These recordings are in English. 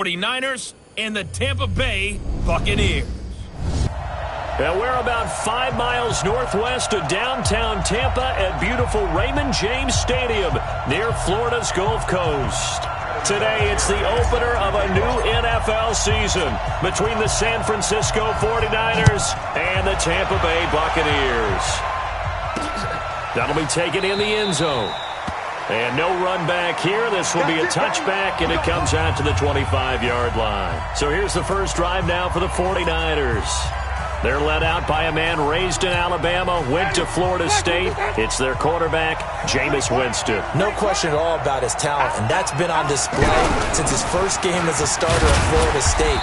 49ers and the Tampa Bay Buccaneers. Now we're about 5 miles northwest of downtown Tampa at beautiful Raymond James Stadium near Florida's Gulf Coast. Today it's the opener of a new NFL season between the San Francisco 49ers and the Tampa Bay Buccaneers. That'll be taken in the end zone. And no run back here. This will be a touchback, and it comes out to the 25-yard line. So here's the first drive now for the 49ers. They're led out by a man raised in Alabama, went to Florida State. It's their quarterback, Jameis Winston. No question at all about his talent, and that's been on display since his first game as a starter at Florida State.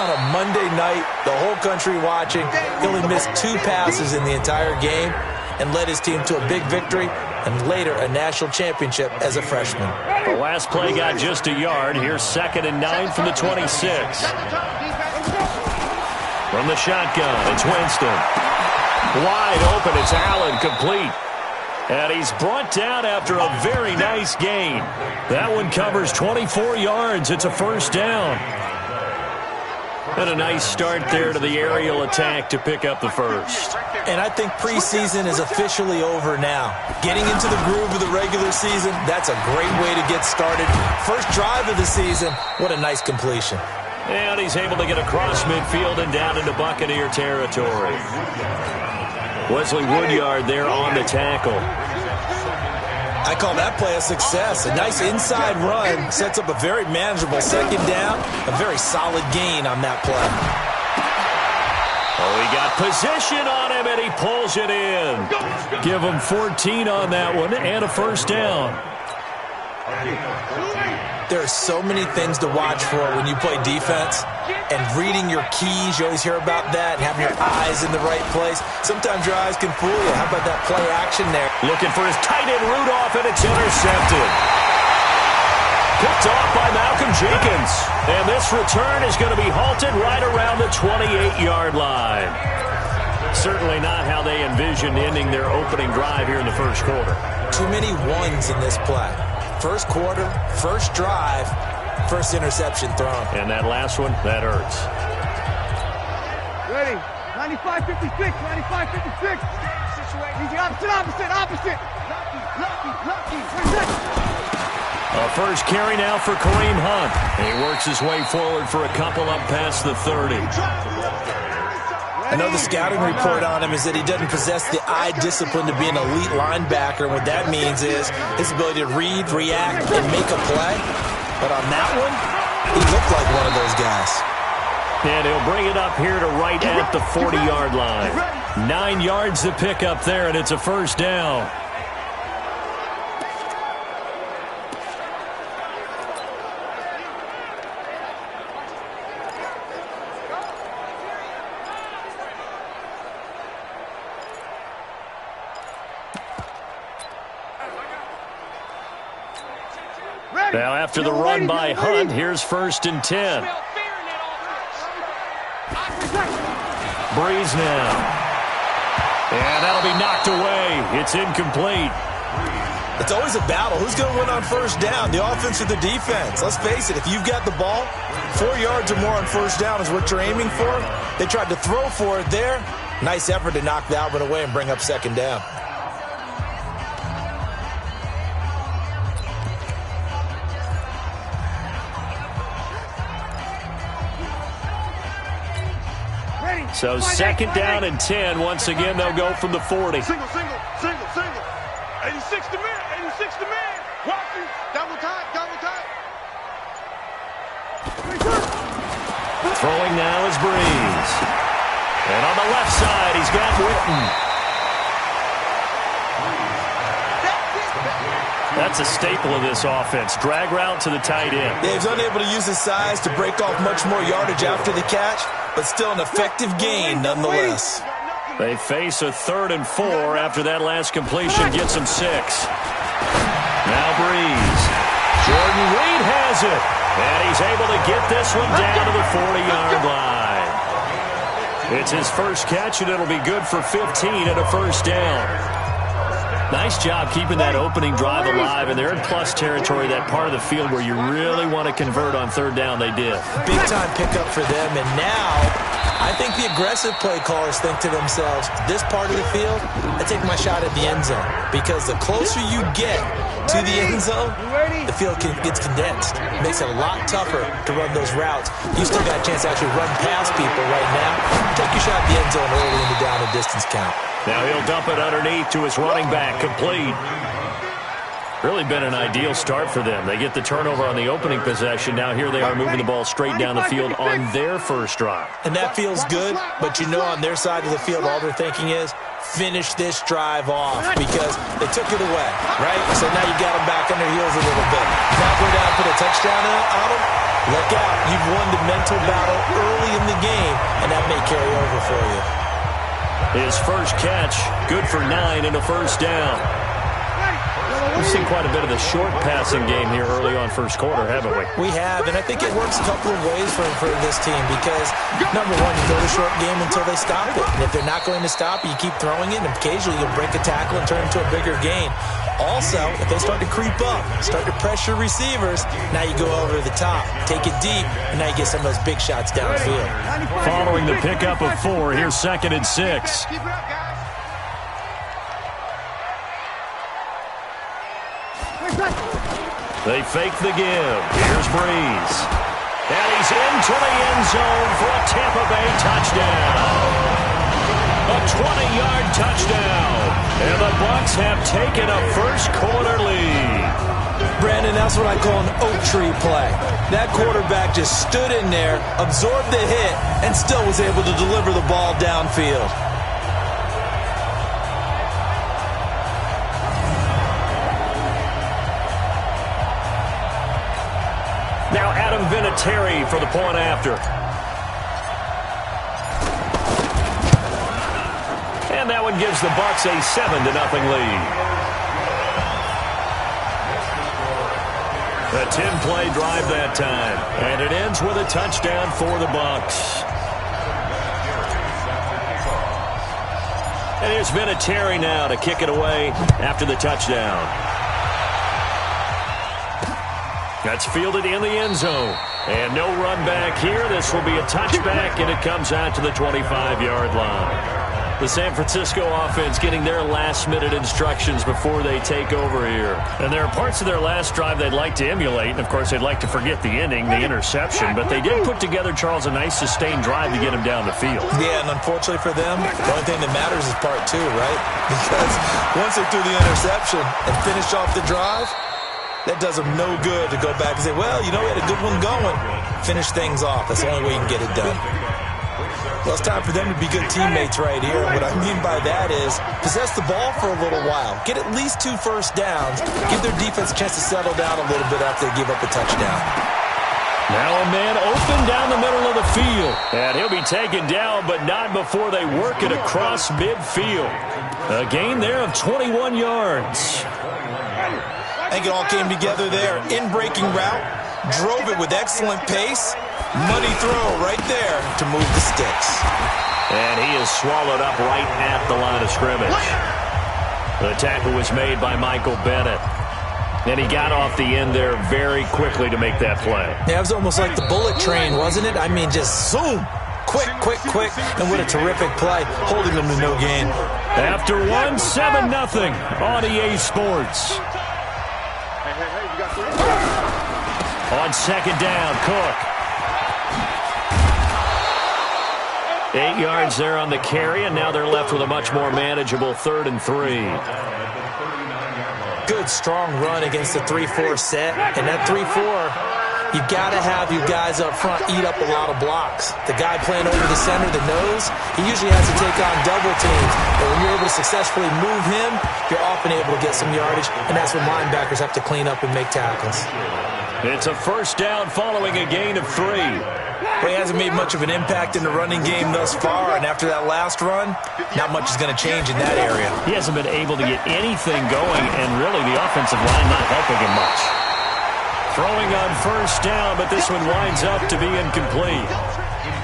On a Monday night, the whole country watching, he only missed 2 passes in the entire game and led his team to a big victory and later a national championship as a freshman. The last play got just a yard. Here's 2nd and 9 from the 26. From the shotgun, it's Winston. Wide open, it's Allen, complete. And he's brought down after a very nice gain. That one covers 24 yards. It's a first down. And a nice start there to the aerial attack to pick up the first. And I think preseason is officially over now. Getting into the groove of the regular season, that's a great way to get started. First drive of the season, what a nice completion. And he's able to get across midfield and down into Buccaneer territory. Wesley Woodyard there on the tackle. I call that play a success. A nice inside run sets up a very manageable second down. A very solid gain on that play. Oh, he got position on him, and he pulls it in. Give him 14 on that one and a first down. There are so many things to watch for when you play defense. And reading your keys, you always hear about that, and having your eyes in the right place. Sometimes your eyes can fool you. How about that play action there? Looking for his tight end Rudolph, and it's intercepted. Picked off by Malcolm Jenkins. And this return is going to be halted right around the 28-yard line. Certainly not how they envisioned ending their opening drive here in the first quarter. Too many ones in this play. First quarter, first drive, first interception thrown. And that last one, that hurts. Ready? 95-56, 95-56. Easy, opposite. A first carry now for Kareem Hunt. And he works his way forward for a couple up past the 30. I know the scouting report on him is that he doesn't possess the eye discipline to be an elite linebacker. And what that means is his ability to read, react, and make a play. But on that one, he looked like one of those guys. And he'll bring it up here to right at the 40-yard line. 9 yards to pick up there, and it's a first down. Now after the run by Hunt, here's 1st and 10. Breeze now. And that'll be knocked away. It's incomplete. It's always a battle. Who's going to win on first down, the offense or the defense? Let's face it, if you've got the ball, 4 yards or more on first down is what you're aiming for. They tried to throw for it there. Nice effort to knock that one away and bring up second down. So 2nd down and 10. Once again, they'll go from the 40. Single. 86 to man. Walking. Double time. Throwing now is Breeze. And on the left side, he's got Witten. That's a staple of this offense. Drag route to the tight end. Yeah, he's unable to use his size to break off much more yardage after the catch, but still an effective gain nonetheless. They face a 3rd and 4 after that last completion gets him 6. Now Breeze. Jordan Reed has it. And he's able to get this one down to the 40-yard line. It's his first catch, and it'll be good for 15 and a first down. Nice job keeping that opening drive alive, and they're in plus territory, that part of the field where you really want to convert on third down. They did. Big-time pickup for them, and now I think the aggressive play callers think to themselves, this part of the field, I take my shot at the end zone, because the closer you get to the end zone, the field gets condensed. It makes it a lot tougher to run those routes. You still got a chance to actually run past people right now. Take your shot at the end zone early in the down and distance count. Now he'll dump it underneath to his running back, complete. Really been an ideal start for them. They get the turnover on the opening possession. Now here they are moving the ball straight down the field on their first drive. And that feels good, but you know on their side of the field all they're thinking is, finish this drive off, because they took it away, right? So now you got them back on their heels a little bit. Now go down, put a touchdown on them. Look out. You've won the mental battle early in the game, and that may carry over for you. His first catch, good for 9 and a first down. We've seen quite a bit of the short passing game here early on first quarter, haven't we? We have, and I think it works a couple of ways for this team because, number one, you go the short game until they stop it. And if they're not going to stop it, you keep throwing it, and occasionally you'll break a tackle and turn it into a bigger gain. Also, if they start to creep up, start to pressure receivers, now you go over the top, take it deep, and now you get some of those big shots downfield. Following the pickup of 4, here's 2nd and 6. Keep it up, guys. They fake the give. Here's Breeze. And he's into the end zone for a Tampa Bay touchdown. A 20-yard touchdown. And the Bucs have taken a first quarter lead. Brandon, that's what I call an oak tree play. That quarterback just stood in there, absorbed the hit, and still was able to deliver the ball downfield. Now Adam Vinatieri for the point after. And that one gives the Bucs a 7-0 lead. A 10-play drive that time. And it ends with a touchdown for the Bucs. And here's Vinatieri now to kick it away after the touchdown. That's fielded in the end zone. And no run back here. This will be a touchback, and it comes out to the 25-yard line. The San Francisco offense getting their last-minute instructions before they take over here. And there are parts of their last drive they'd like to emulate. And, of course, they'd like to forget the ending, the interception. But they did put together, Charles, a nice sustained drive to get him down the field. Yeah, and unfortunately for them, the only thing that matters is part 2, right? Because once they threw the interception and finished off the drive, that does them no good to go back and say, well, you know, we had a good one going. Finish things off. That's the only way you can get it done. Well, it's time for them to be good teammates right here. And what I mean by that is possess the ball for a little while. Get at least 2 first downs. Give their defense a chance to settle down a little bit after they give up a touchdown. Now a man open down the middle of the field. And he'll be taken down, but not before they work it across midfield. A gain there of 21 yards. I think it all came together there. In-breaking route. Drove it with excellent pace. Money throw right there to move the sticks. And he is swallowed up right at the line of scrimmage. The tackle was made by Michael Bennett. And he got off the end there very quickly to make that play. Yeah, it was almost like the bullet train, wasn't it? I mean, just zoom. Quick, quick, quick. And what a terrific play, holding them to no gain. After 1, 7-0 on EA Sports. On second down, Cook. 8 yards there on the carry, and now they're left with a much more manageable 3rd and 3. Good, strong run against the 3-4 set. And that 3-4, you've got to have your guys up front eat up a lot of blocks. The guy playing over the center, the nose, he usually has to take on double teams. But when you're able to successfully move him, you're often able to get some yardage, and that's when linebackers have to clean up and make tackles. It's a first down following a gain of 3. Well, he hasn't made much of an impact in the running game thus far, and after that last run, not much is going to change in that area. He hasn't been able to get anything going, and really the offensive line not helping him much. Throwing on first down, but this one winds up to be incomplete.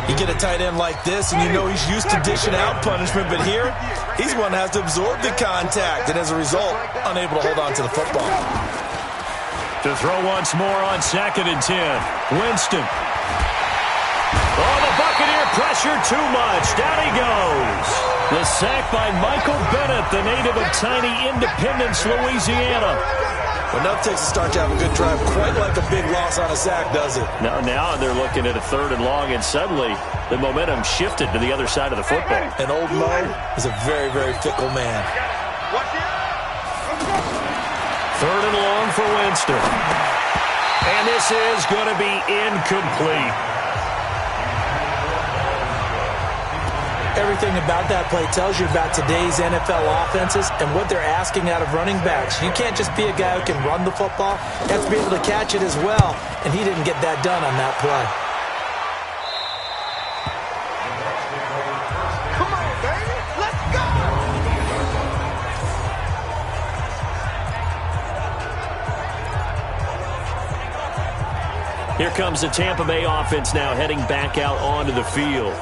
You get a tight end like this, and you know he's used to dishing out punishment, but here, he's one that has to absorb the contact, and as a result, unable to hold on to the football. To throw once more on 2nd and 10. Winston. Oh, the Buccaneer pressure too much. Down he goes. The sack by Michael Bennett, the native of tiny Independence, Louisiana. Well, enough takes to start to have a good drive, quite like a big loss on a sack, does it? Now they're looking at a 3rd and long, and suddenly the momentum shifted to the other side of the football. And old Mo is a very, very fickle man. 3rd and long for Winston. And this is going to be incomplete. Everything about that play tells you about today's NFL offenses and what they're asking out of running backs. You can't just be a guy who can run the football. You have to be able to catch it as well, and he didn't get that done on that play. Come on, baby. Let's go. Here comes the Tampa Bay offense now heading back out onto the field.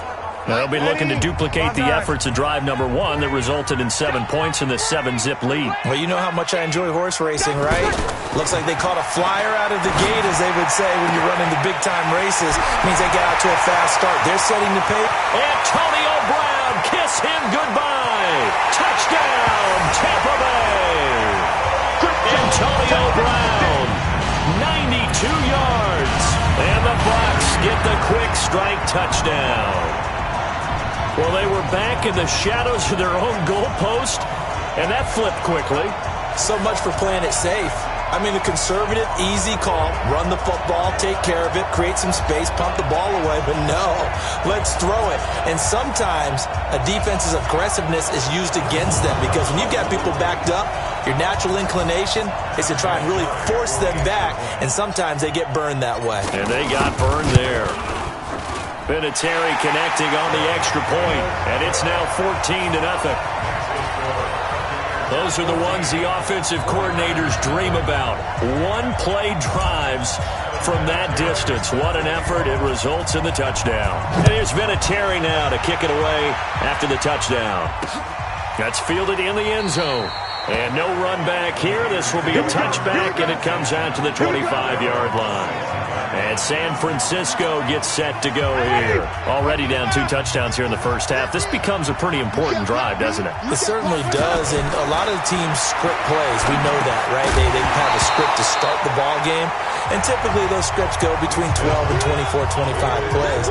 Now they'll be looking to duplicate the efforts of drive number 1 that resulted in 7 points in the 7-zip lead. Well, you know how much I enjoy horse racing, right? Looks like they caught a flyer out of the gate, as they would say when you're running the big-time races. Means they get out to a fast start. They're setting the pace. Antonio Brown, kiss him goodbye. Touchdown, Tampa Bay. Antonio Brown, 92 yards. And the Bucs get the quick strike touchdown. Well, they were back in the shadows of their own goalpost, and that flipped quickly. So much for playing it safe. I mean, a conservative, easy call, run the football, take care of it, create some space, pump the ball away, but no, let's throw it. And sometimes a defense's aggressiveness is used against them because when you've got people backed up, your natural inclination is to try and really force them back, and sometimes they get burned that way. And they got burned there. Vinatieri connecting on the extra point, and it's now 14-0. Those are the ones the offensive coordinators dream about. One-play drives from that distance. What an effort. It results in the touchdown. And here's Vinatieri now to kick it away after the touchdown. That's fielded in the end zone. And no run back here. This will be a touchback, and it comes out to the 25-yard line. And San Francisco gets set to go here. Already down 2 touchdowns here in the first half. This becomes a pretty important drive, doesn't it? It certainly does, and a lot of the teams script plays. We know that, right? They have a script to start the ball game, and typically those scripts go between 12 and 24, 25 plays.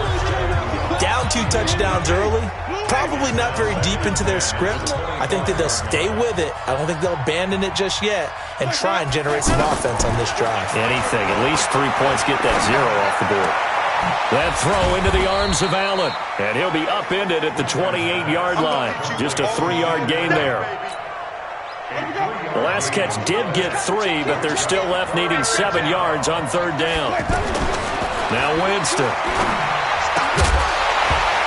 Down 2 touchdowns early, probably not very deep into their script. I think that they'll stay with it. I don't think they'll abandon it just yet and try and generate some offense on this drive. Anything. At least 3 points, get that 0 off the board. That throw into the arms of Allen, and he'll be upended at the 28-yard line. Just a 3-yard gain there. The last catch did get 3, but they're still left needing 7 yards on 3rd down. Now Winston.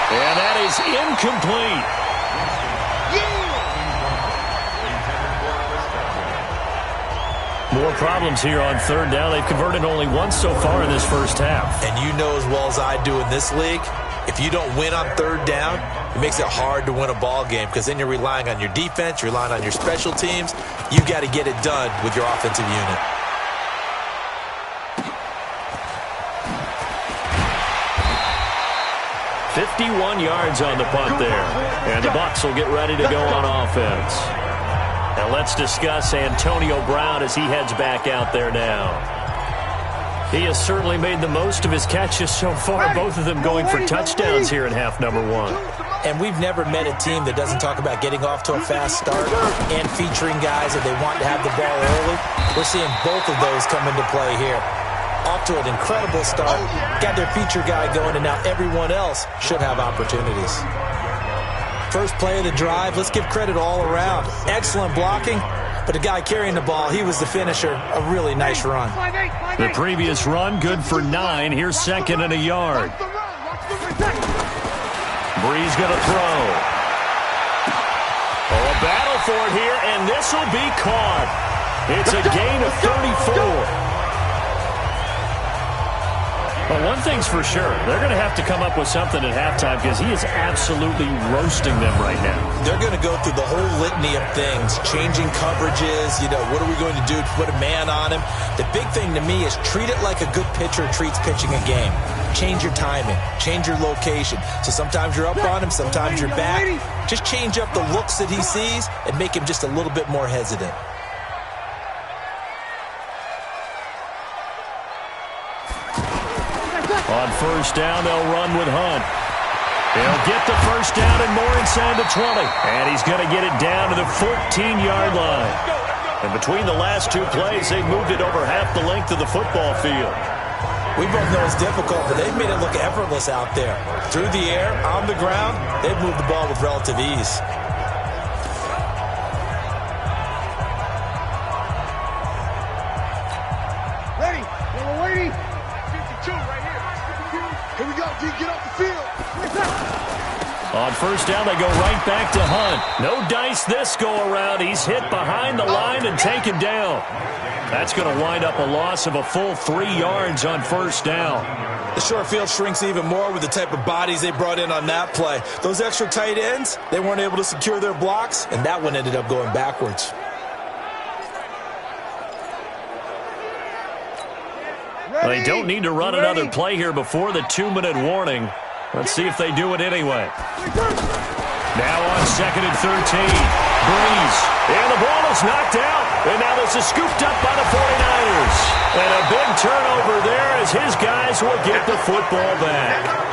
And that is incomplete. More problems here on 3rd down. They've converted only once so far in this first half. And you know as well as I do in this league, if you don't win on 3rd down, it makes it hard to win a ball game because then you're relying on your defense, you're relying on your special teams. You've got to get it done with your offensive unit. .51 yards on the punt there. And the Bucs will get ready to go on offense. Now let's discuss Antonio Brown as he heads back out there now. He has certainly made the most of his catches so far, both of them going for touchdowns here in half number 1. And we've never met a team that doesn't talk about getting off to a fast start and featuring guys that they want to have the ball early. We're seeing both of those come into play here. Off to an incredible start, got their feature guy going, and now everyone else should have opportunities. First play of the drive, let's give credit all around. Excellent blocking, but the guy carrying the ball, he was the finisher. A really nice run. The previous run, good for 9. Here's 2nd and a yard. Breeze going to throw. Oh, a battle for it here, and this will be caught. It's a gain of 34. Well, one thing's for sure. They're going to have to come up with something at halftime because he is absolutely roasting them right now. They're going to go through the whole litany of things, changing coverages, what are we going to do to put a man on him? The big thing to me is treat it like a good pitcher treats pitching a game. Change your timing, change your location. So sometimes you're up on him, sometimes you're back. Just change up the looks that he sees and make him just a little bit more hesitant. On first down, they'll run with Hunt. He'll get the first down and more inside the 20. And he's going to get it down to the 14-yard line. And between the last two plays, they've moved it over half the length of the football field. We both know it's difficult, but they've made it look effortless out there. Through the air, on the ground, they've moved the ball with relative ease. Ready? We're waiting. 52 right here. Here we go, D. Get off the field. On first down, they go right back to Hunt. No dice this go-around. He's hit behind the line and taken down. That's going to wind up a loss of a full 3 yards on first down. The short field shrinks even more with the type of bodies they brought in on that play. Those extra tight ends, they weren't able to secure their blocks, and that one ended up going backwards. They don't need to run another play here before the 2-minute warning. Let's see if they do it anyway. Now on 2nd and 13. Breeze. And the ball is knocked out. And now this is scooped up by the 49ers. And a big turnover there as his guys will get the football back.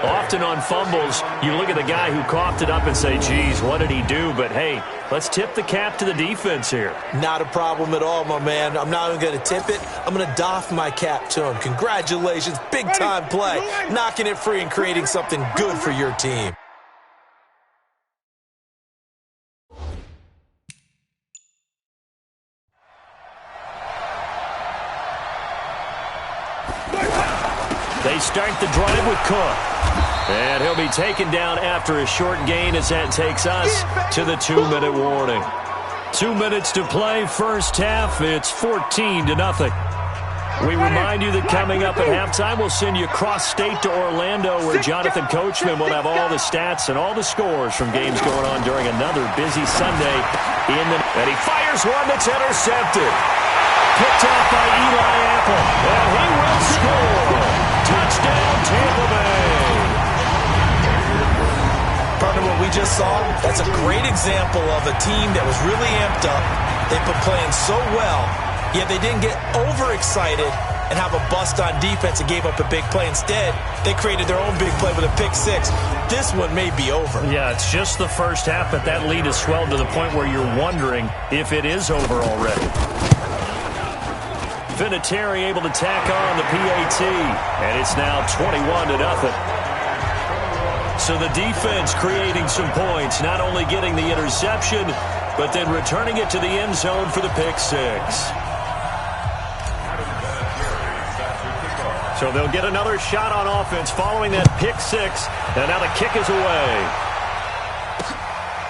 Often on fumbles, you look at the guy who coughed it up and say, geez, what did he do? But, hey, let's tip the cap to the defense here. Not a problem at all, my man. I'm not even going to tip it. I'm going to doff my cap to him. Congratulations. Big-time play. Knocking it free and creating something good for your team. They start the drive with Cook. And he'll be taken down after a short gain as that takes us to the 2-minute warning. 2 minutes to play, first half. It's 14-0. We remind you that coming up at halftime, we'll send you cross-state to Orlando where Jonathan Coachman will have all the stats and all the scores from games going on during another busy Sunday. And he fires one that's intercepted. Picked off by Eli Apple. And he will score. Touchdown, Tampa Bay. Partner, what we just saw, that's a great example of a team that was really amped up. They've been playing so well, yet they didn't get overexcited and have a bust on defense and gave up a big play. Instead, they created their own big play with a pick six. This one may be over. Yeah, it's just the first half, but that lead has swelled to the point where you're wondering if it is over already. Vinatieri able to tack on the PAT, and it's now 21-0. So the defense creating some points, not only getting the interception, but then returning it to the end zone for the pick six. So they'll get another shot on offense following that pick six, and now the kick is away.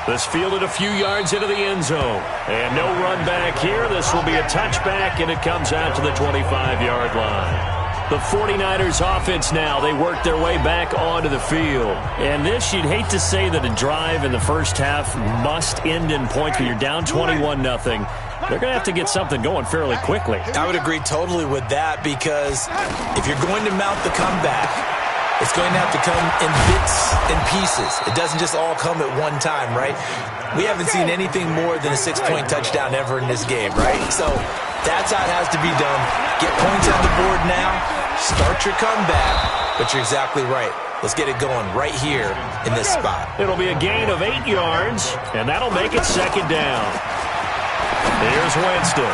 This fielded a few yards into the end zone. And no run back here. This will be a touchback, and it comes out to the 25-yard line. The 49ers offense now, they work their way back onto the field. And this, you'd hate to say that a drive in the first half must end in points, but you're down 21-0. They're going to have to get something going fairly quickly. I would agree totally with that because if you're going to mount the comeback, it's going to have to come in bits and pieces. It doesn't just all come at one time, right? We haven't seen anything more than a 6-point touchdown ever in this game, right? So that's how it has to be done. Get points on the board now. Start your comeback. But you're exactly right. Let's get it going right here in this spot. It'll be a gain of 8 yards, and that'll make it second down. Here's Winston.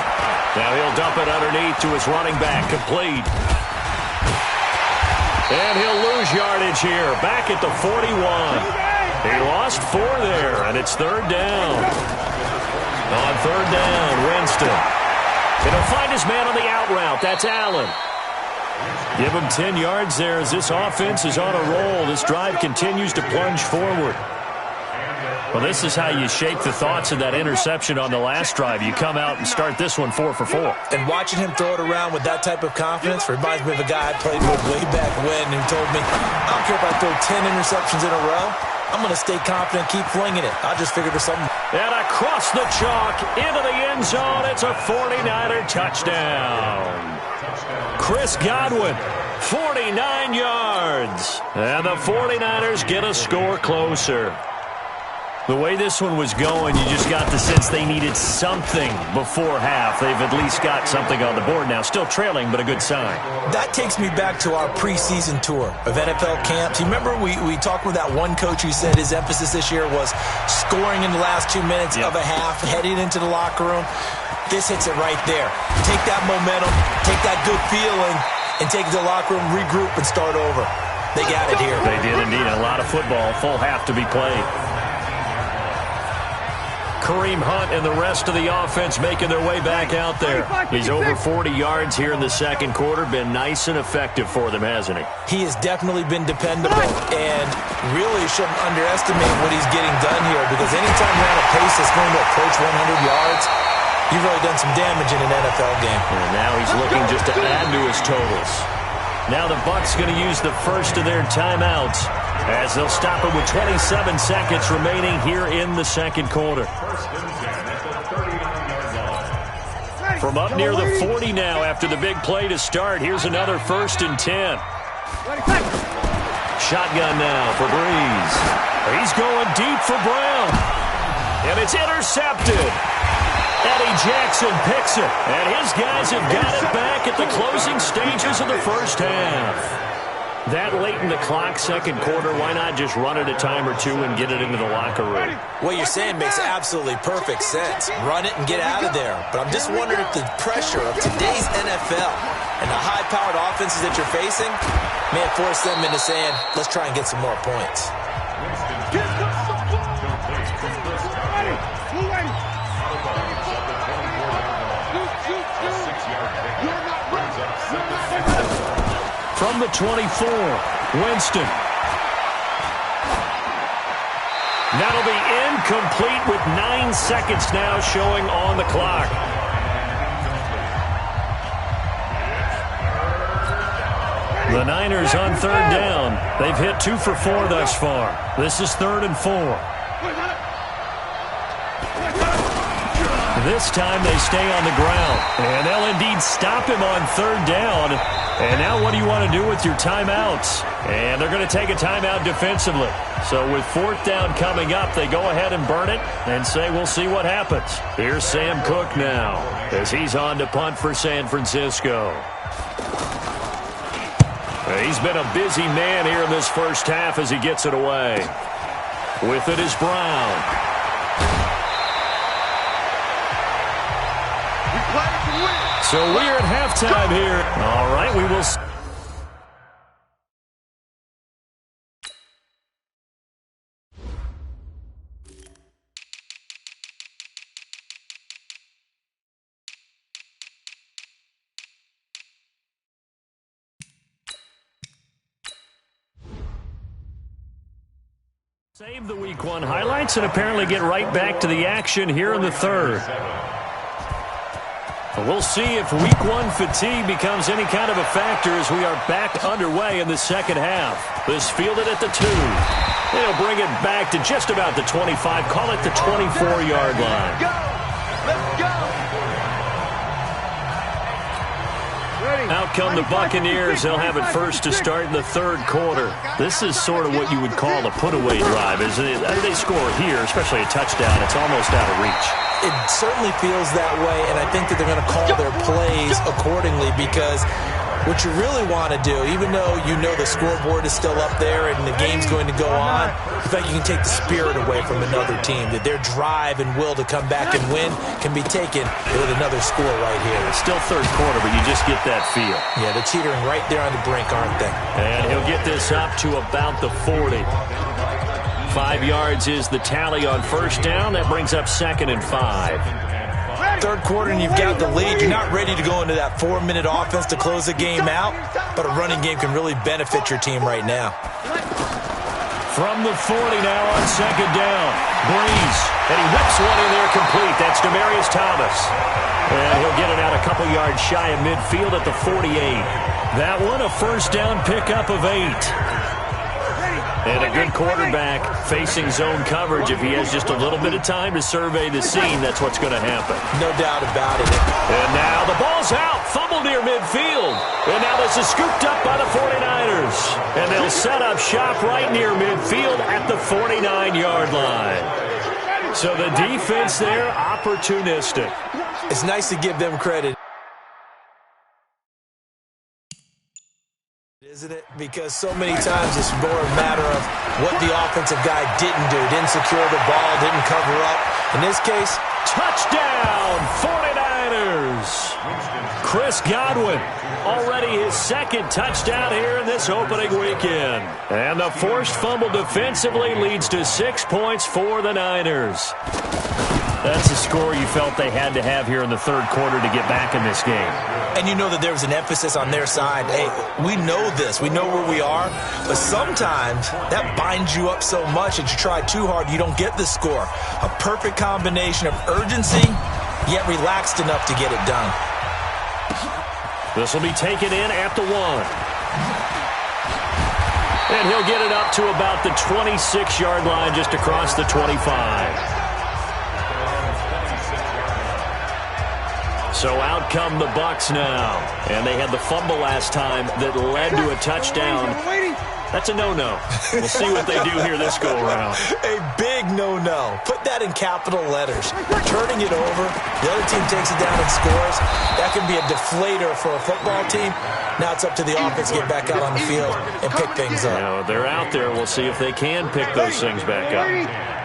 Now he'll dump it underneath to his running back, complete. And he'll lose yardage here, back at the 41. He lost 4 there, and it's third down. On third down, Winston. And he'll find his man on the out route. That's Allen. Give him 10 yards there as this offense is on a roll. This drive continues to plunge forward. Well, this is how you shape the thoughts of that interception on the last drive. You come out and start this one 4 for 4. And watching him throw it around with that type of confidence reminds me of a guy I played with way back when who told me, I don't care if I throw 10 interceptions in a row. I'm going to stay confident, keep flinging it. I'll just figure for something. And across the chalk, into the end zone, it's a 49er touchdown. Chris Godwin, 49 yards. And the 49ers get a score closer. The way this one was going, you just got the sense they needed something before half. They've at least got something on the board now. Still trailing, but a good sign. That takes me back to our preseason tour of NFL camps. You remember we talked with that one coach who said his emphasis this year was scoring in the last 2 minutes of a half, heading into the locker room. This hits it right there. Take that momentum, take that good feeling, and take it to the locker room, regroup, and start over. They got it here. They did indeed. A lot of football, full half to be played. Kareem Hunt and the rest of the offense making their way back out there. He's over 40 yards here in the second quarter. Been nice and effective for them, hasn't he? He has definitely been dependable, and really shouldn't underestimate what he's getting done here, because anytime you're on a pace that's going to approach 100 yards, you've really done some damage in an NFL game. And now he's looking just to add to his totals. Now the Bucs going to use the first of their timeouts as they'll stop it with 27 seconds remaining here in the second quarter. From up near the 40 now after the big play to start, here's another 1st and 10. Shotgun now for Breeze. He's going deep for Brown. And it's intercepted. Eddie Jackson picks it, and his guys have got it back at the closing stages of the first half. That late in the clock, second quarter, why not just run it a time or two and get it into the locker room? What you're saying makes absolutely perfect sense. Run it and get out of there. But I'm just wondering if the pressure of today's NFL and the high-powered offenses that you're facing may have forced them into saying, let's try and get some more points. From the 24, Winston. That'll be incomplete with 9 seconds now showing on the clock. The Niners on 3rd down. They've hit 2 for 4 thus far. This is 3rd and 4. This time they stay on the ground. And they'll indeed stop him on 3rd down. And now what do you want to do with your timeouts? And they're going to take a timeout defensively. So with 4th down coming up, they go ahead and burn it and say we'll see what happens. Here's Sam Cook now as he's on to punt for San Francisco. He's been a busy man here in this first half as he gets it away. With it is Brown. So we're at halftime here. All right, we will. Save the Week 1 highlights and apparently get right back to the action here in the third. We'll see if Week 1 fatigue becomes any kind of a factor as we are back underway in the second half. This fielded at the 2. They'll bring it back to just about the 25. Call it the 24-yard line. Let's go. Out come the Buccaneers. They'll have it first to start in the third quarter. This is sort of what you would call a put-away drive. As they score here, especially a touchdown, it's almost out of reach. It certainly feels that way, and I think that they're going to call their plays accordingly, because what you really want to do, even though you know the scoreboard is still up there and the game's going to go on, in fact, you can take the spirit away from another team, that their drive and will to come back and win can be taken with another score right here. It's still third quarter, but you just get that feel. Yeah, they're teetering right there on the brink, aren't they? And he'll get this up to about the 40. 5 yards is the tally on first down. That brings up 2nd and 5. Third quarter and you've got the lead. You're not ready to go into that 4-minute offense to close the game out, but a running game can really benefit your team right now. From the 40 now on second down. Breeze. And he whips one in there complete. That's Demaryius Thomas. And he'll get it out a couple yards shy of midfield at the 48. That one a first down pickup of 8. And a good quarterback facing zone coverage. If he has just a little bit of time to survey the scene, that's what's going to happen. No doubt about it. And now the ball's out. Fumble near midfield. And now this is scooped up by the 49ers. And they'll set up shop right near midfield at the 49-yard line. So the defense there, opportunistic. It's nice to give them credit, isn't it? Because so many times it's more a matter of what the offensive guy didn't do. Didn't secure the ball, didn't cover up. In this case, touchdown, 49ers. Chris Godwin, already his second touchdown here in this opening weekend. And the forced fumble defensively leads to 6 points for the Niners. That's a score you felt they had to have here in the third quarter to get back in this game. And you know that there was an emphasis on their side. Hey, we know this. We know where we are. But sometimes that binds you up so much that you try too hard, you don't get the score. A perfect combination of urgency, yet relaxed enough to get it done. This will be taken in at the 1. And he'll get it up to about the 26-yard line just across the 25. So out come the Bucs now. And they had the fumble last time that led to a touchdown. That's a no-no. We'll see what they do here this go-around. A big no-no. Put that in capital letters. Turning it over, the other team takes it down and scores. That can be a deflator for a football team. Now it's up to the offense to get back out on the field and pick things up. Now, they're out there. We'll see if they can pick those things back up.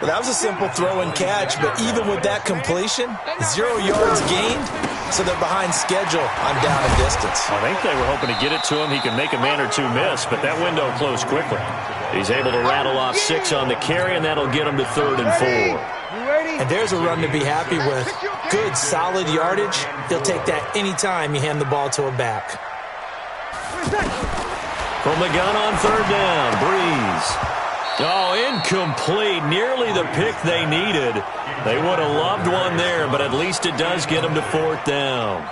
Well, that was a simple throw and catch, but even with that completion, 0 yards gained, so they're behind schedule on down and distance. I think they were hoping to get it to him. He can make a man or two miss, but that window closed quickly. He's able to rattle off 6 on the carry, and that'll get him to 3rd and 4. And there's a run to be happy with. Good, solid yardage. He'll take that any time you hand the ball to a back. From the gun on 3rd down, Breeze. Oh, incomplete. Nearly the pick they needed. They would have loved one there, but at least it does get them to 4th down.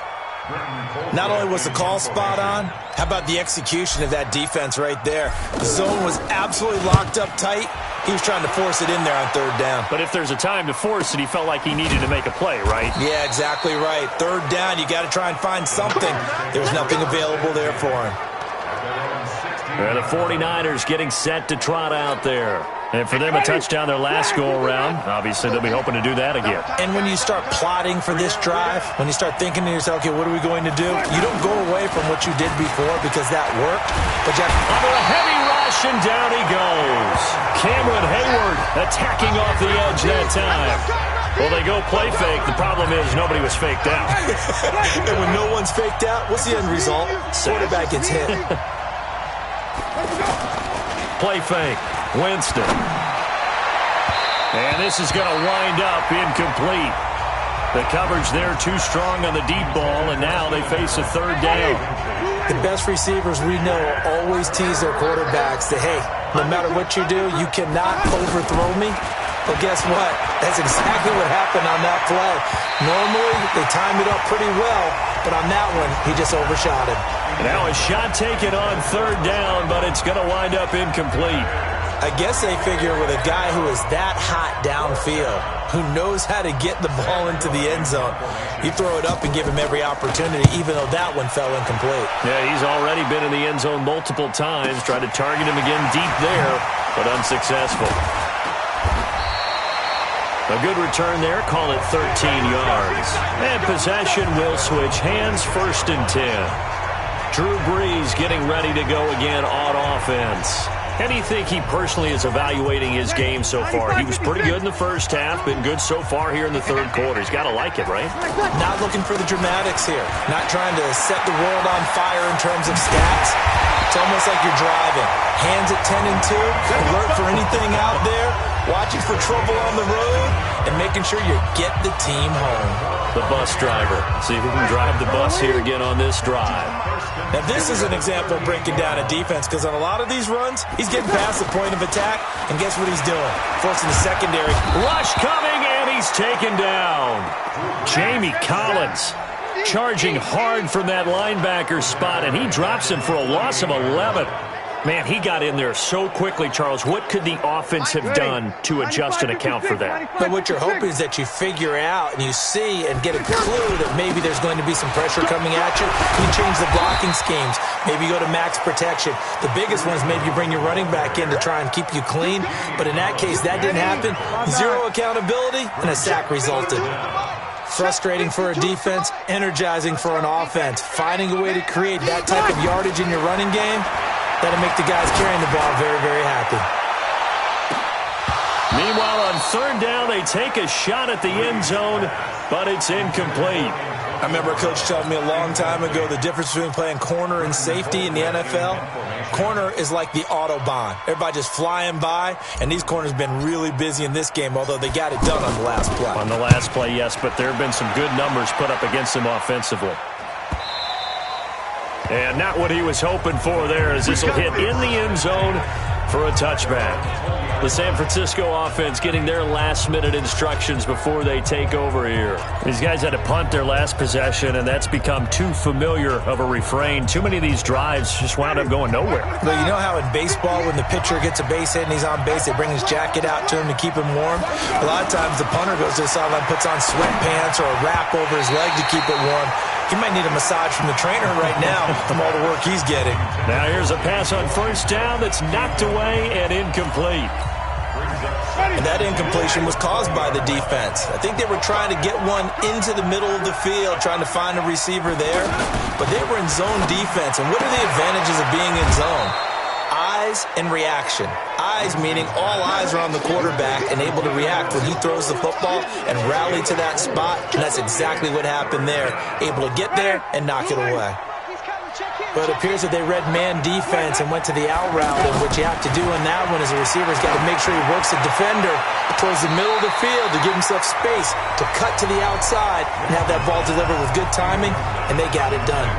Not only was the call spot on, how about the execution of that defense right there? The zone was absolutely locked up tight. He was trying to force it in there on 3rd down. But if there's a time to force it, he felt like he needed to make a play, right? Yeah, exactly right. 3rd down, you got to try and find something. There's nothing available there for him. And the 49ers getting set to trot out there. And for them, a touchdown their last go-around. Obviously, they'll be hoping to do that again. And when you start plotting for this drive, when you start thinking to yourself, okay, what are we going to do? You don't go away from what you did before because that worked. But you have to... Under a heavy rush, and down he goes. Cameron Hayward attacking off the edge that time. Well, they go play fake. The problem is nobody was faked out. And when no one's faked out, what's the end result? Quarterback gets hit. Play fake. Winston. And this is going to wind up incomplete. The coverage there too strong on the deep ball, and now they face a 3rd down. The best receivers we know always tease their quarterbacks that, hey, no matter what you do, you cannot overthrow me. Well, guess what? That's exactly what happened on that play. Normally, they time it up pretty well, but on that one, he just overshot him. Now a shot taken on 3rd down, but it's going to wind up incomplete. I guess they figure with a guy who is that hot downfield, who knows how to get the ball into the end zone, you throw it up and give him every opportunity, even though that one fell incomplete. Yeah, he's already been in the end zone multiple times, tried to target him again deep there, but unsuccessful. A good return there, call it 13 yards. And possession will switch hands, 1st and 10. Drew Brees getting ready to go again on offense. How do you think he personally is evaluating his game so far? He was pretty good in the first half, been good so far here in the 3rd quarter. He's got to like it, right? Not looking for the dramatics here. Not trying to set the world on fire in terms of stats. It's almost like you're driving. Hands at 10 and 2, alert for anything out there, watching for trouble on the road, and making sure you get the team home. the bus driver. See if he can drive the bus here again on this drive. Now, this is an example of breaking down a defense, because on a lot of these runs, he's getting past the point of attack, and guess what he's doing? Forcing the secondary. Rush coming, and he's taken down. Jamie Collins charging hard from that linebacker spot, and he drops him for a loss of 11. Man, he got in there so quickly, Charles. What could the offense have done to adjust and account for that? But what you're hoping is that you figure out and you see and get a clue that maybe there's going to be some pressure coming at you. You change the blocking schemes. Maybe you go to max protection. The biggest one is maybe you bring your running back in to try and keep you clean. But in that case, that didn't happen. Zero accountability, and a sack resulted. Frustrating for a defense, energizing for an offense. Finding a way to create that type of yardage in your running game, that'll make the guys carrying the ball very, very happy. Meanwhile, on third down, they take a shot at the end zone, but it's incomplete. I remember a coach telling me a long time ago the difference between playing corner and safety in the NFL. Corner is like the Autobahn. Everybody just flying by, and these corners have been really busy in this game, although they got it done on the last play. On the last play, yes, but there have been some good numbers put up against them offensively. And not what he was hoping for there, as this will hit in the end zone for a touchback. The San Francisco offense getting their last-minute instructions before they take over here. These guys had to punt their last possession, and that's become too familiar of a refrain. Too many of these drives just wound up going nowhere. Well, you know how in baseball, when the pitcher gets a base hit and he's on base, they bring his jacket out to him to keep him warm? A lot of times the punter goes to the sideline, puts on sweatpants or a wrap over his leg to keep it warm. He might need a massage from the trainer right now from all the work he's getting. Now here's a pass on first down that's knocked away and incomplete. And that incompletion was caused by the defense. I think they were trying to get one into the middle of the field, trying to find a receiver there. But they were in zone defense. And what are the advantages of being in zone? Eyes and reaction. Eyes meaning all eyes are on the quarterback and able to react when he throws the football and rally to that spot. And that's exactly what happened there. Able to get there and knock it away. But it appears that they read man defense and went to the out route, and what you have to do in that one is a receiver's got to make sure he works the defender towards the middle of the field to give himself space to cut to the outside and have that ball delivered with good timing, and they got it done.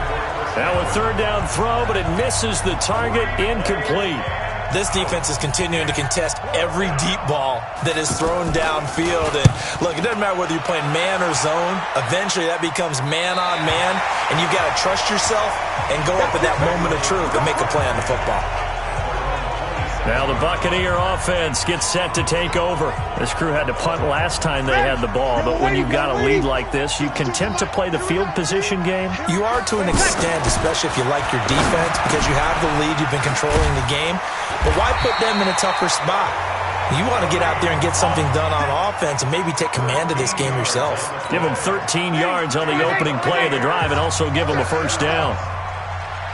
Now a third down throw, but it misses the target, incomplete. This defense is continuing to contest every deep ball that is thrown downfield. And look, it doesn't matter whether you're playing man or zone. Eventually, that becomes man on man, and you've got to trust yourself and go up at that moment of truth and make a play on the football. Now the Buccaneer offense gets set to take over. This crew had to punt last time they had the ball, but when you've got a lead like this, you can attempt to play the field position game. You are to an extent, especially if you like your defense, because you have the lead, you've been controlling the game. But why put them in a tougher spot? You want to get out there and get something done on offense and maybe take command of this game yourself. Give them 13 yards on the opening play of the drive and also give them a first down.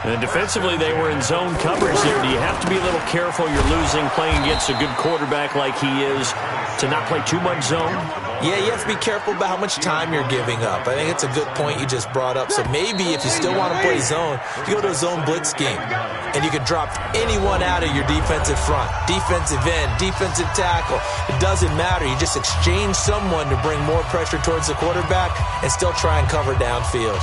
And defensively, they were in zone coverage there. Do you have to be a little careful? You're losing, playing against a good quarterback like he is, to not play too much zone? Yeah, you have to be careful about how much time you're giving up. I think it's a good point you just brought up. So maybe if you still want to play zone, you go to a zone blitz scheme. And you can drop anyone out of your defensive front. Defensive end, defensive tackle. It doesn't matter. You just exchange someone to bring more pressure towards the quarterback and still try and cover downfield.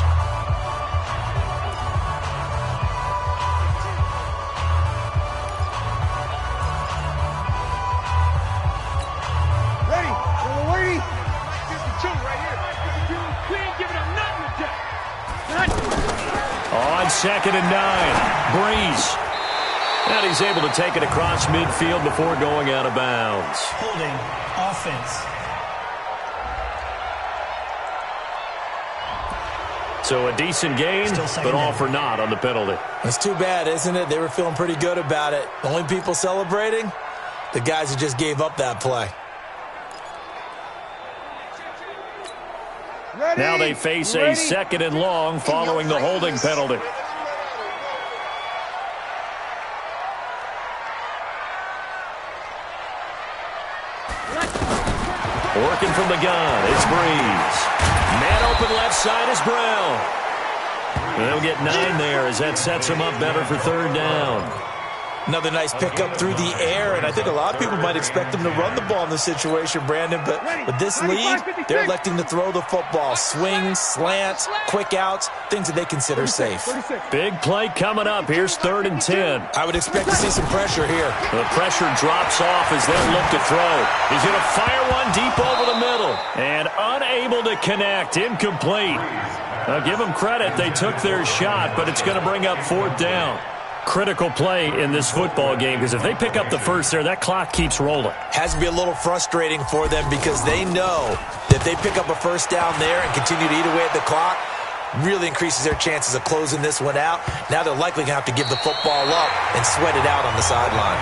On 2nd and 9, Breeze. And he's able to take it across midfield before going out of bounds. Holding offense. So a decent gain, but all for naught on the penalty. It's too bad, isn't it? They were feeling pretty good about it. The only people celebrating? The guys who just gave up that play. Ready, now they face a 2nd and long following the holding penalty. Working from the gun, it's Breeze. Man open left side is Brown. They'll get 9 there as that sets them up better for 3rd down. Another nice pickup through the air, and I think a lot of people might expect them to run the ball in this situation, Brandon, but with this lead, they're electing to throw the football. Swings, slants, quick outs, things that they consider safe. Big play coming up. Here's 3rd and 10. I would expect to see some pressure here. The pressure drops off as they look to throw. He's going to fire one deep over the middle, and unable to connect. Incomplete. Now, give them credit. They took their shot, but it's going to bring up 4th down. Critical play in this football game, because if they pick up the first there, that clock keeps rolling. Has to be a little frustrating for them because they know that if they pick up a first down there and continue to eat away at the clock, really increases their chances of closing this one out. Now they're likely going to have to give the football up and sweat it out on the sideline.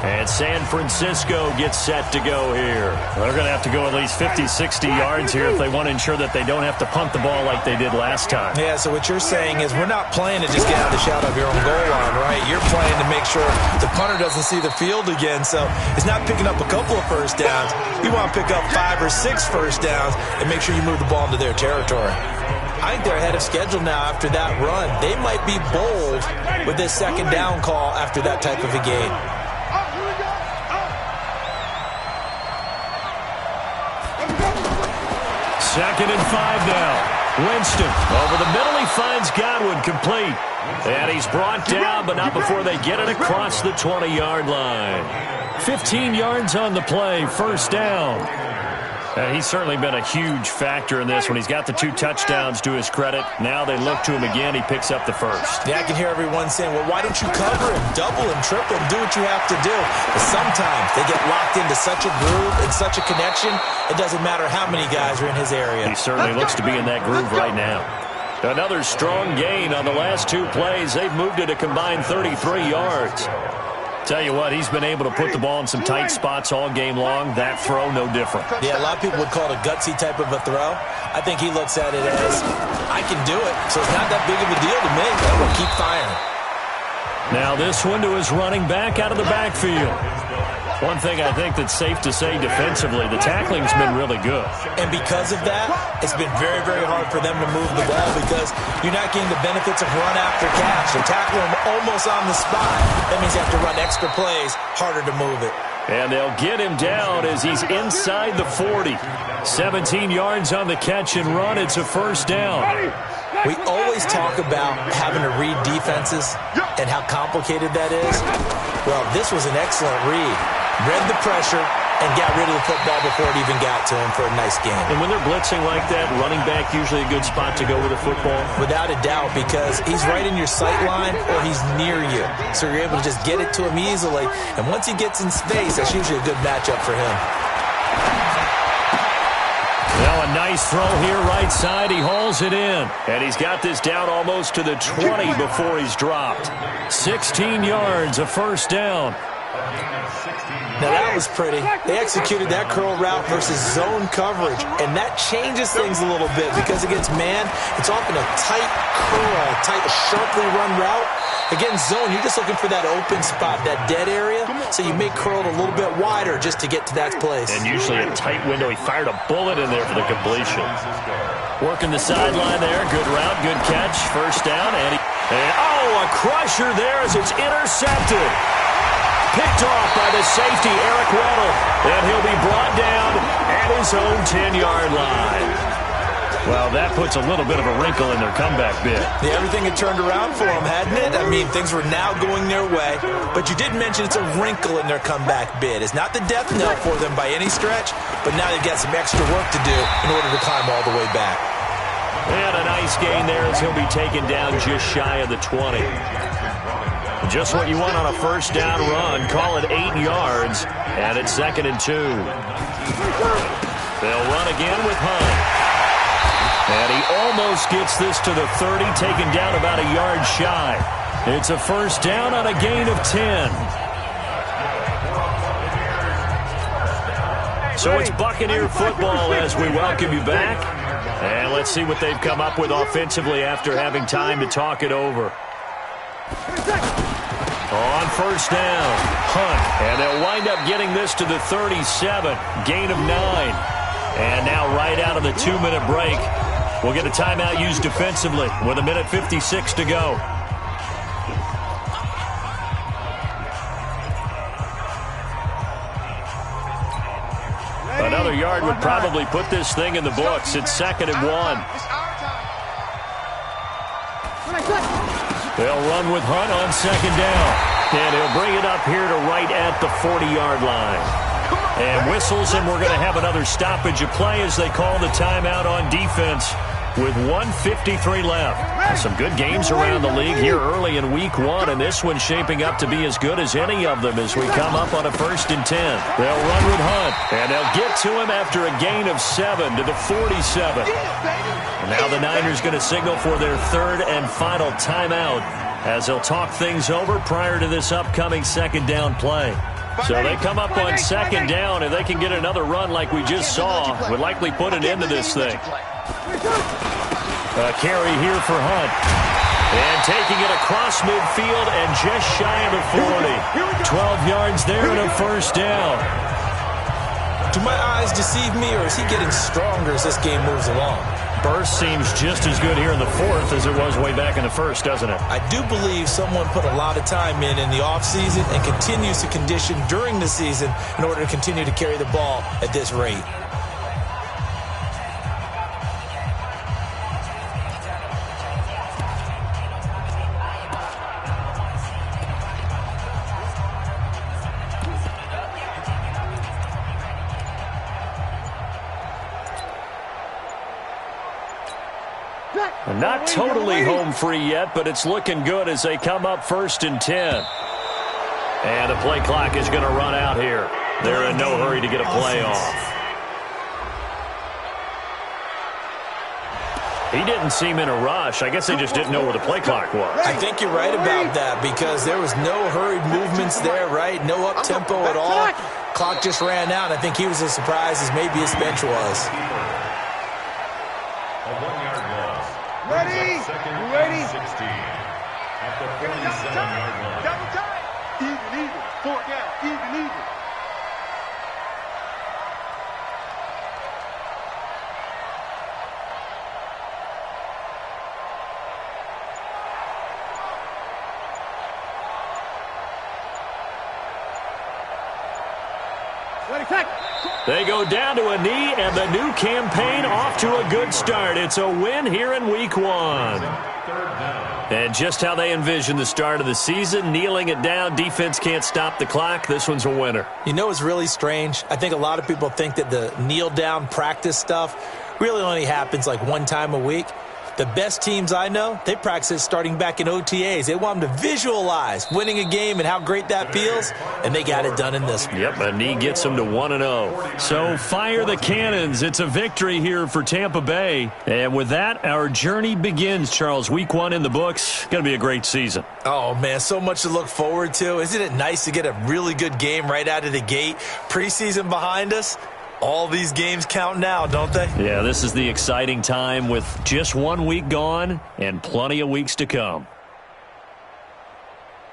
And San Francisco gets set to go here. They're going to have to go at least 50, 60 yards here if they want to ensure that they don't have to punt the ball like they did last time. Yeah, so what you're saying is we're not playing to just get out of the shadow of your own goal line, right? You're playing to make sure the punter doesn't see the field again. So it's not picking up a couple of first downs. You want to pick up 5 or 6 first downs and make sure you move the ball into their territory. I think they're ahead of schedule now after that run. They might be bold with this second down call after that type of a game. 2nd and 5 now. Winston over the middle. He finds Godwin, complete. And he's brought down, but not before they get it across the 20-yard line. 15 yards on the play, 1st down. He's certainly been a huge factor in this when he's got the 2 touchdowns to his credit. Now they look to him again. He picks up the first. Yeah, I can hear everyone saying, well, why don't you cover him, double him, triple him, do what you have to do. But sometimes they get locked into such a groove and such a connection, it doesn't matter how many guys are in his area. He certainly looks to be in that groove right now. Another strong gain on the last 2 plays. They've moved it a combined 33 yards. Tell you what, he's been able to put the ball in some tight spots all game long. That throw, no different. Yeah, a lot of people would call it a gutsy type of a throw. I think he looks at it as, I can do it, so it's not that big of a deal to me. I'm going to keep firing. Now this one to his running back out of the backfield. One thing I think that's safe to say defensively, the tackling's been really good. And because of that, it's been very, very hard for them to move the ball because you're not getting the benefits of run after catch. They're tackling him almost on the spot. That means you have to run extra plays, harder to move it. And they'll get him down as he's inside the 40. 17 yards on the catch and run. It's a 1st down. We always talk about having to read defenses and how complicated that is. Well, this was an excellent read. Read the pressure and got rid of the football before it even got to him for a nice game. And when they're blitzing like that, running back usually a good spot to go with the football? Without a doubt, because he's right in your sight line or he's near you. So you're able to just get it to him easily. And once he gets in space, that's usually a good matchup for him. Well, a nice throw here right side. He hauls it in. And he's got this down almost to the 20 before he's dropped. 16 yards, a 1st down. Now that was pretty. They executed that curl route versus zone coverage, and that changes things a little bit because against man, it's often a tight curl, tight, sharply run route. Against zone, you're just looking for that open spot, that dead area, so you may curl it a little bit wider just to get to that place. And usually a tight window. He fired a bullet in there for the completion. Working the sideline there. Good route, good catch. 1st down, and a crusher there as it's intercepted. Picked off by the safety, Eric Weddle. And he'll be brought down at his own 10-yard line. Well, that puts a little bit of a wrinkle in their comeback bid. Yeah, everything had turned around for them, hadn't it? I mean, things were now going their way. But you did mention it's a wrinkle in their comeback bid. It's not the death knell for them by any stretch, but now they've got some extra work to do in order to climb all the way back. And a nice gain there as he'll be taken down just shy of the 20. Just what you want on a 1st down run. Call it 8 yards, and it's 2nd and 2. They'll run again with Hunt. And he almost gets this to the 30, taken down about a yard shy. It's a 1st down on a gain of 10. So it's Buccaneer football as we welcome you back. And let's see what they've come up with offensively after having time to talk it over. On 1st down, Hunt, and they'll wind up getting this to the 37, gain of 9. And now right out of the 2-minute break, we'll get a timeout used defensively with 1:56 to go. Another yard would probably put this thing in the books. It's 2nd and 1. They'll run with Hunt on 2nd down. And he'll bring it up here to right at the 40-yard line. And whistles, and we're going to have another stoppage of play as they call the timeout on defense with 1:53 left. Some good games around the league here early in week 1, and this one's shaping up to be as good as any of them as we come up on a 1st and 10. They'll run with Hunt, and they'll get to him after a gain of 7 to the 47. And now the Niners going to signal for their 3rd and final timeout as they'll talk things over prior to this upcoming 2nd down play. So they come up on 2nd down, and they can get another run like we just saw. Would likely put an end to this thing. A carry here for Hunt. And taking it across midfield and just shy of the 40. 12 yards there and a 1st down. Do my eyes deceive me, or is he getting stronger as this game moves along? Burst seems just as good here in the 4th as it was way back in the 1st, doesn't it? I do believe someone put a lot of time in the offseason and continues to condition during the season in order to continue to carry the ball at this rate. Not totally home free yet, but it's looking good as they come up 1st and 10. And the play clock is going to run out here. They're in no hurry to get a play off. He didn't seem in a rush. I guess they just didn't know where the play clock was. I think you're right about that because there was no hurried movements there, right? No up-tempo at all. Clock just ran out. I think he was as surprised as maybe his bench was. Ready? You ready? 16. At the 47-yard line. Double time. Even. 4th down. Even. They go down to a knee, and the new campaign off to a good start. It's a win here in week 1. And just how they envision the start of the season, kneeling it down, defense can't stop the clock. This one's a winner. You know what's really strange? I think a lot of people think that the kneel-down practice stuff really only happens like one time a week. The best teams I know, they practice it starting back in OTAs. They want them to visualize winning a game and how great that feels, and they got it done in this one. Yep, a knee gets them to 1-0. So fire the cannons. It's a victory here for Tampa Bay. And with that, our journey begins, Charles. Week 1 in the books. Going to be a great season. Oh, man, so much to look forward to. Isn't it nice to get a really good game right out of the gate? Preseason behind us. All these games count now, don't they? Yeah, this is the exciting time with just 1 week gone and plenty of weeks to come.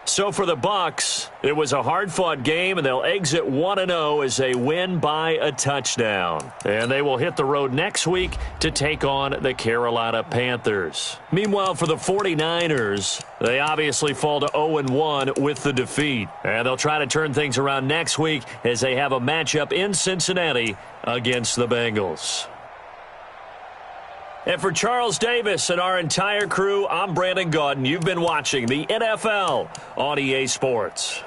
So for the Bucs, it was a hard-fought game, and they'll exit 1-0 as they win by a touchdown. And they will hit the road next week to take on the Carolina Panthers. Meanwhile, for the 49ers, they obviously fall to 0-1 with the defeat. And they'll try to turn things around next week as they have a matchup in Cincinnati against the Bengals. And for Charles Davis and our entire crew, I'm Brandon Gaudin. You've been watching the NFL on EA Sports.